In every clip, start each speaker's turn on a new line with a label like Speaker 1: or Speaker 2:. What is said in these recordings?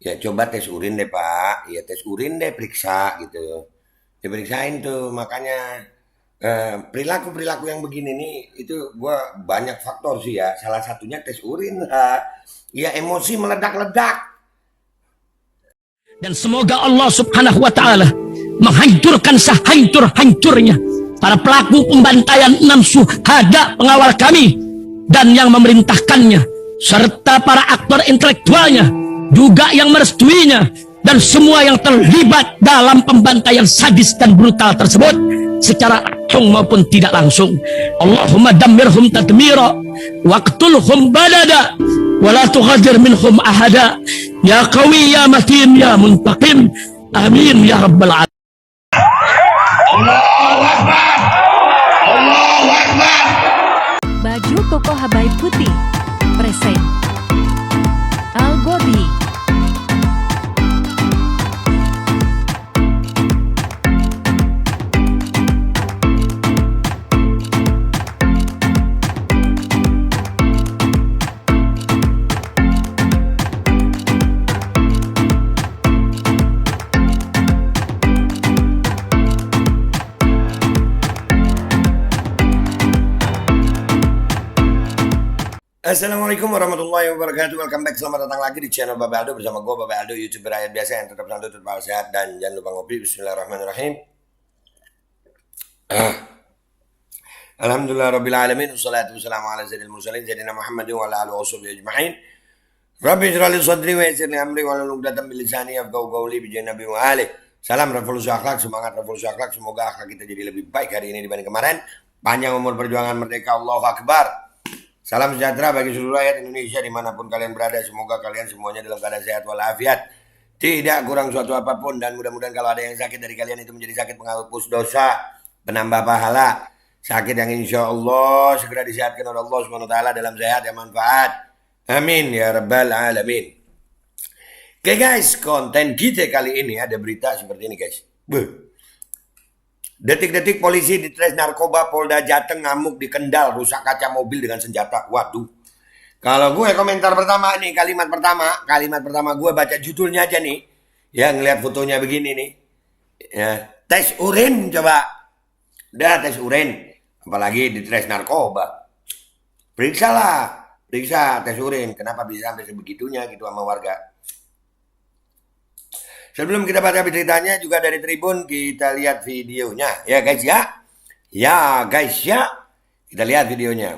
Speaker 1: Ya coba tes urin deh Pak, ya tes urin deh periksa gitu. Diperiksain tuh makanya perilaku-perilaku yang begini nih itu gua banyak faktor sih ya. Salah satunya tes urin lah. Ya emosi meledak-ledak.
Speaker 2: Dan semoga Allah subhanahu wa ta'ala menghancurkan sehancur-hancurnya para pelaku pembantaian 6 syuhada pengawal kami dan yang memerintahkannya, serta para aktor intelektualnya juga yang merestuinya, dan semua yang terlibat dalam pembantaian sadis dan brutal tersebut secara langsung maupun tidak langsung. Allahumma dammirhum tadmira waqtulhum balada wala tughadir minhum ahada ya qawi ya matin ya muntaqim amin ya rabbal alamin.
Speaker 1: Allahu Akbar. Allahu Akbar.
Speaker 3: Baju koko Habaib Putih present Al Gobi.
Speaker 1: Assalamualaikum warahmatullahi wabarakatuh. Welcome back. Selamat datang lagi di channel Babe Aldo bersama gue Babe Aldo, YouTuber rakyat biasa yang tetap santun, tetap sehat, dan jangan lupa ngopi. Bismillahirrahmanirrahim. Alhamdulillah rabbil alamin. Wassalatu wassalamu ala sayyidil mursalin sayyidina Muhammadin wa ala alihi washabihi ajma'in. Rabbi ij'al li sadri wa yassir li amri wa hlul 'uqdatam min lisani yafqahu qawli bi jahi nabi wa ali. Salam revolusi akhlak, semangat revolusi akhlak. Semoga akhlak kita jadi lebih baik hari ini dibanding kemarin. Panjang umur perjuangan merdeka, Allahu Akbar. Salam sejahtera bagi seluruh rakyat Indonesia dimanapun kalian berada. Semoga kalian semuanya dalam keadaan sehat walafiat, tidak kurang suatu apapun, dan mudah-mudahan kalau ada yang sakit dari kalian itu menjadi sakit penghapus dosa, penambah pahala, sakit yang insya Allah segera disehatkan oleh Allah Subhanahu Wa Taala dalam sehat yang manfaat. Amin ya rabbal alamin. Oke guys, konten kita kali ini ada berita seperti ini guys. Detik-detik polisi di Ditres Narkoba Polda Jateng ngamuk di Kendal, rusak kaca mobil dengan senjata. Waduh. Kalau gue komentar pertama nih, kalimat pertama gue baca judulnya aja nih. Ya ngeliat fotonya begini nih. Ya, tes urin coba. Dah tes urin. Apalagi di Ditres Narkoba. Periksa tes urin. Kenapa bisa sampai sebegitunya gitu sama warga. Sebelum kita baca beritanya juga dari Tribun, kita lihat videonya. Ya guys ya. Ya guys ya. Kita lihat videonya.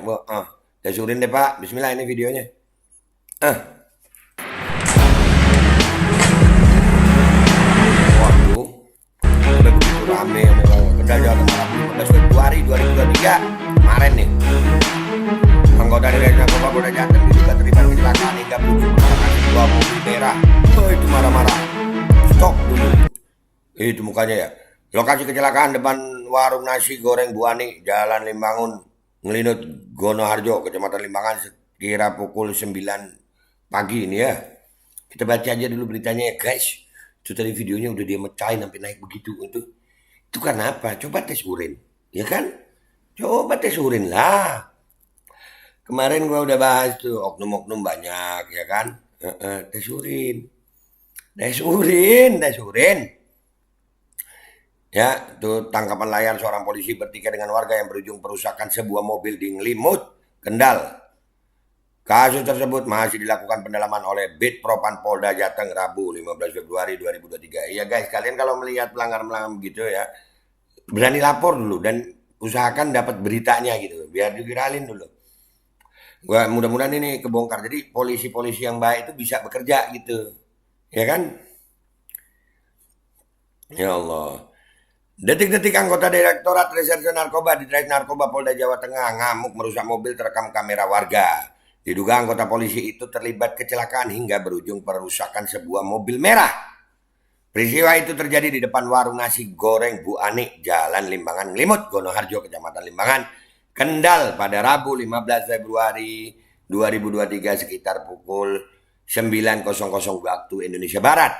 Speaker 1: Tes urin deh Pak. Bismillah, ini videonya. Waduh. Udah begitu rame. Kendal Jawa Tengah 15 Februari 2023. Kemarin nih. Anggota Ditres Narkoba Polda Jateng diduga terlibat kecelakaan hingga berujung menabrak sebuah mobil merah. Oh itu marah-marah. Stop dulu. Itu mukanya ya. Lokasi kecelakaan depan warung nasi goreng Bu Ani, Jalan Limbangun, Ngelinut, Gonoharjo, Kecamatan Limbangan, sekira pukul 9 pagi ini ya. Kita baca aja dulu beritanya ya guys. Itu tadi videonya udah dia mecahin sampai naik begitu. Itu karena apa? Coba tes urin. Ya kan? Coba tes urin lah. Kemarin gua udah bahas tuh oknum-oknum banyak ya kan. Tes urin. Tes urin. Ya, itu tangkapan layar seorang polisi bertikai dengan warga yang berujung perusakan sebuah mobil di Ngelimut, Kendal. Kasus tersebut masih dilakukan pendalaman oleh Bid Propam Polda Jateng Rabu 15 Februari 2023. Iya guys, kalian kalau melihat pelanggaran-pelanggaran begitu ya, berani lapor dulu dan usahakan dapat beritanya gitu, biar diviralin dulu. Gua mudah-mudahan ini kebongkar. Jadi polisi-polisi yang baik itu bisa bekerja gitu. Ya kan? Ya Allah. Detik-detik anggota Direktorat Reserse Narkoba di Ditres Narkoba Polda Jawa Tengah ngamuk merusak mobil terekam kamera warga. Diduga anggota polisi itu terlibat kecelakaan hingga berujung perusakan sebuah mobil merah. Peristiwa itu terjadi di depan warung nasi goreng Bu Ani, Jalan Limbangan Ngelimut, Gonoharjo, Kecamatan Limbangan, Kendal pada Rabu 15 Februari 2023 sekitar pukul 9.00 waktu Indonesia Barat.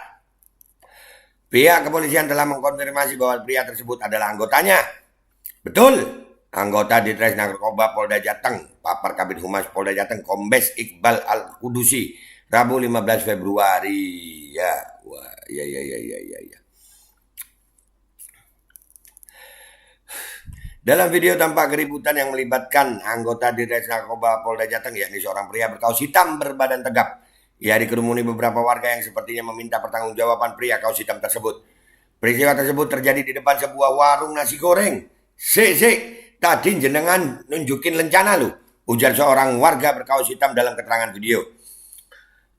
Speaker 1: Pihak kepolisian telah mengkonfirmasi bahwa pria tersebut adalah anggotanya. Betul, anggota Ditres Narkoba Polda Jateng, Papar Kabid Humas Polda Jateng, Kombes Iqbal Al-Kudusi, Rabu 15 Februari. Ya, wah, ya. Dalam video tampak keributan yang melibatkan anggota Dirres Narkoba Polda Jateng, yakni seorang pria berkaus hitam berbadan tegap. Ia dikerumuni beberapa warga yang sepertinya meminta pertanggungjawaban pria kaus hitam tersebut. Peristiwa tersebut terjadi di depan sebuah warung nasi goreng. Tadi jenengan nunjukin lencana lu, ujar seorang warga berkaus hitam dalam keterangan video.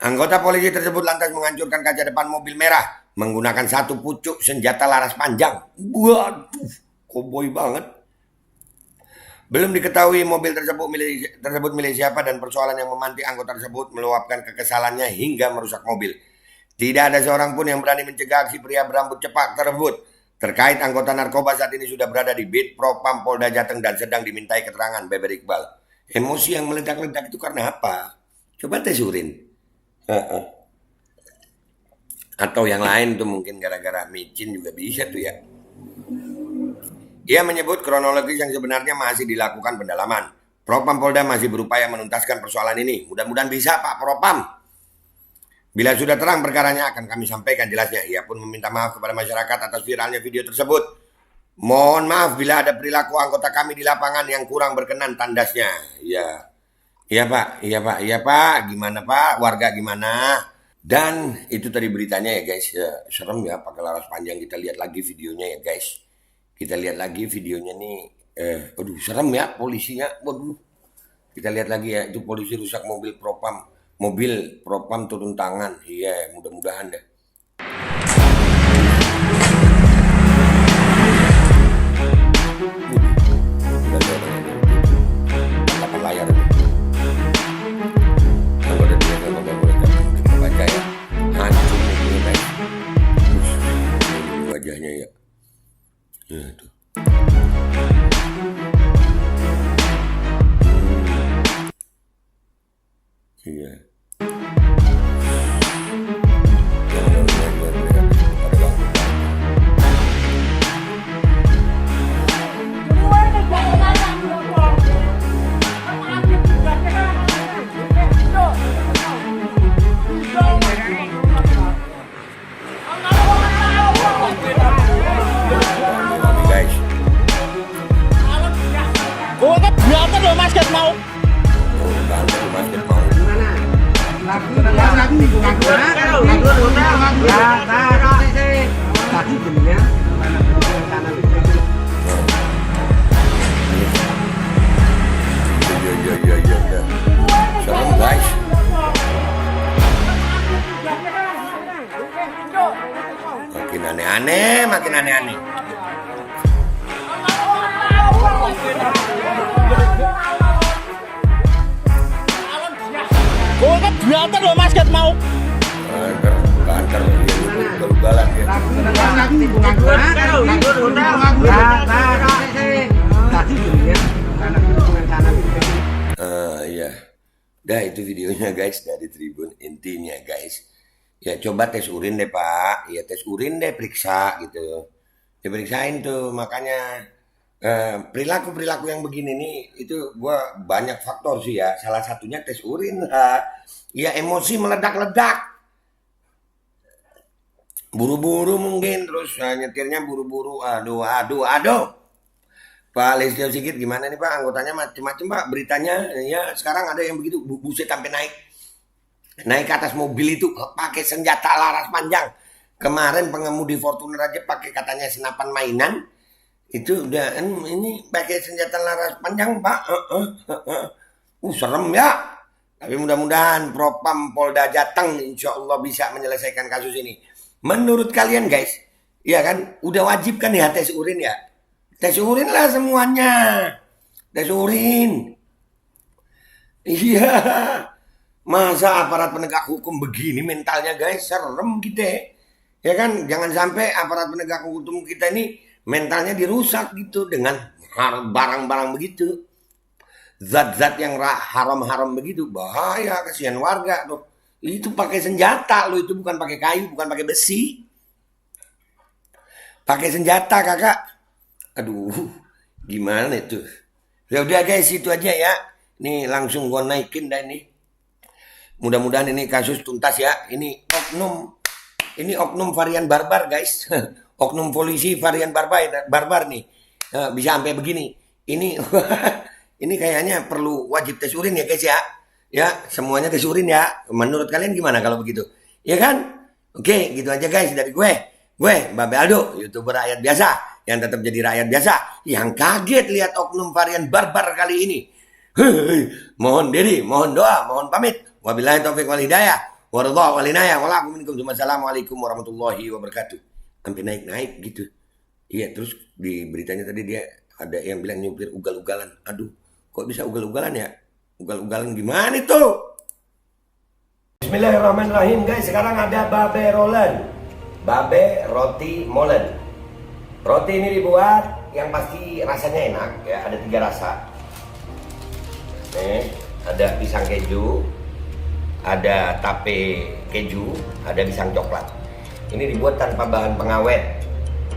Speaker 1: Anggota polisi tersebut lantas menghancurkan kaca depan mobil merah menggunakan satu pucuk senjata laras panjang. Waduh, koboi banget. Belum diketahui mobil tersebut milik siapa dan persoalan yang memantik anggota tersebut meluapkan kekesalannya hingga merusak mobil. Tidak ada seorang pun yang berani mencegah aksi pria berambut cepak tersebut. Terkait anggota narkoba saat ini sudah berada di Bid Propam Polda Jateng dan sedang dimintai keterangan Beber Iqbal. Emosi yang meledak-ledak itu karena apa? Coba tes urin. Atau yang lain tuh mungkin gara-gara micin juga bisa tuh ya. Ia menyebut kronologis yang sebenarnya masih dilakukan pendalaman. Propam Polda masih berupaya menuntaskan persoalan ini. Mudah-mudahan bisa Pak Propam. Bila sudah terang perkaranya akan kami sampaikan jelasnya. Ia pun meminta maaf kepada masyarakat atas viralnya video tersebut. Mohon maaf bila ada perilaku anggota kami di lapangan yang kurang berkenan, tandasnya. Iya Pak. Gimana Pak? Warga gimana? Dan itu tadi beritanya ya guys. Serem ya pakai laras panjang. Kita lihat lagi videonya ya guys. Kita lihat lagi videonya nih. Aduh serem ya polisinya. Waduh. Kita lihat lagi ya. Itu polisi rusak mobil Propam. Mobil Propam turun tangan. Iya mudah-mudahan deh. Tatapan layar ini. Kalau ada dia kalau kita baca ya. Hancur mobilnya guys. Wajahnya ya. Ya tuh. Iya. Serem guys. Makin aneh-aneh.
Speaker 2: Berantem loh Mas Gat mau.
Speaker 1: Kantor ugal-ugalan ya. Iya. Dah itu videonya guys dari Tribun. Intinya guys. Ya coba tes urin deh Pak. Ya tes urin deh, periksa gitu. Diperiksain tuh, makanya perilaku-perilaku yang begini nih itu gua banyak faktor sih ya. Salah satunya tes urin lah. Ya emosi meledak-ledak. Buru-buru mungkin terus nyetirnya buru-buru. Aduh. Pak Listio Sigit gimana nih Pak? Anggotanya macam-macam Pak beritanya. Ya sekarang ada yang begitu buset sampai naik ke atas mobil itu pakai senjata laras panjang. Kemarin pengemudi Fortuner aja pakai katanya senapan mainan. Itu udah ini pakai senjata laras panjang Pak. Serem ya. Tapi mudah-mudahan Propam Polda Jateng insya Allah bisa menyelesaikan kasus ini. Menurut kalian guys, ya kan udah wajib kan ya tes urin ya? Tes urin lah semuanya. Tes urin. Iya. Masa aparat penegak hukum begini mentalnya guys, serem kita. Ya kan, jangan sampai aparat penegak hukum kita ini mentalnya dirusak gitu dengan barang-barang begitu. Zat-zat yang haram-haram begitu, bahaya, kasihan warga tuh. Itu pakai senjata lo, itu bukan pakai kayu, bukan pakai besi. Pakai senjata kakak. Aduh, gimana itu? Ya udah guys, itu aja ya. Nih langsung gua naikin dah ini. Mudah-mudahan ini kasus tuntas ya. Ini oknum varian barbar guys. Oknum polisi varian barbar nih. Bisa sampai begini. Ini ini kayaknya perlu wajib tes urin ya guys ya. Ya, semuanya tes urin ya. Menurut kalian gimana kalau begitu? Ya kan? Oke, gitu aja guys dari gue. Gue, Babe Aldo, YouTuber rakyat biasa. Yang tetap jadi rakyat biasa. Yang kaget lihat oknum varian barbar kali ini. Mohon diri, mohon doa, mohon pamit. Wabillahi taufiq wal hidayah. Waradha wal inayah. Wassalamualaikum warahmatullahi wabarakatuh. Sampai naik-naik gitu. Iya, terus di beritanya tadi dia ada yang bilang nyupir ugal-ugalan. Aduh, kok bisa ugal-ugalan ya? Ugal-ugalan gimana tuh? Bismillahirrahmanirrahim guys. Sekarang ada Babe Rolen. Babe roti molen. Roti ini dibuat yang pasti rasanya enak ya. Ada 3 rasa. Nih, ada pisang keju, ada tape keju, ada pisang coklat. Ini dibuat tanpa bahan pengawet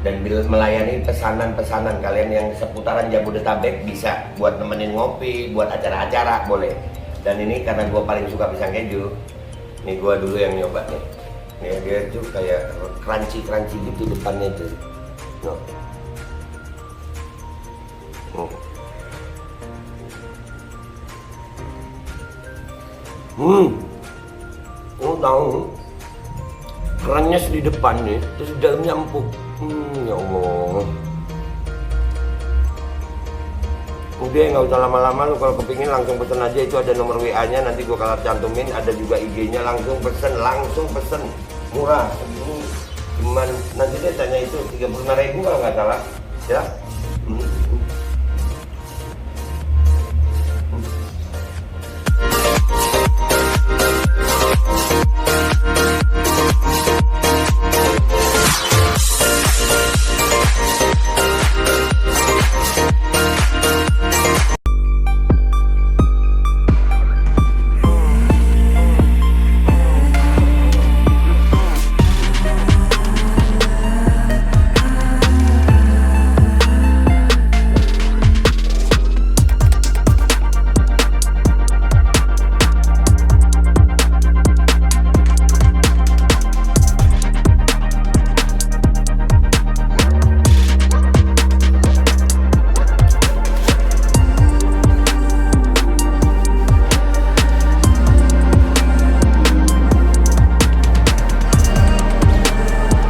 Speaker 1: dan melayani pesanan-pesanan kalian yang seputaran Jabodetabek bisa buat nemenin ngopi, buat acara-acara boleh. Dan ini karena gue paling suka pisang keju, nih gue dulu yang nyoba nih. Nih dia tuh kayak crunchy gitu depannya tuh. Tahu kerennya di depan nih, terus di dalamnya empuk. Ya Allah. Udah nggak usah lama-lama, lu kalau kepingin langsung pesen aja, itu ada nomor WA-nya, nanti gua kalau cantumin, ada juga IG-nya, langsung pesen, murah. Ini cuman nanti dia tanya itu 35.000 kalau nggak salah, ya.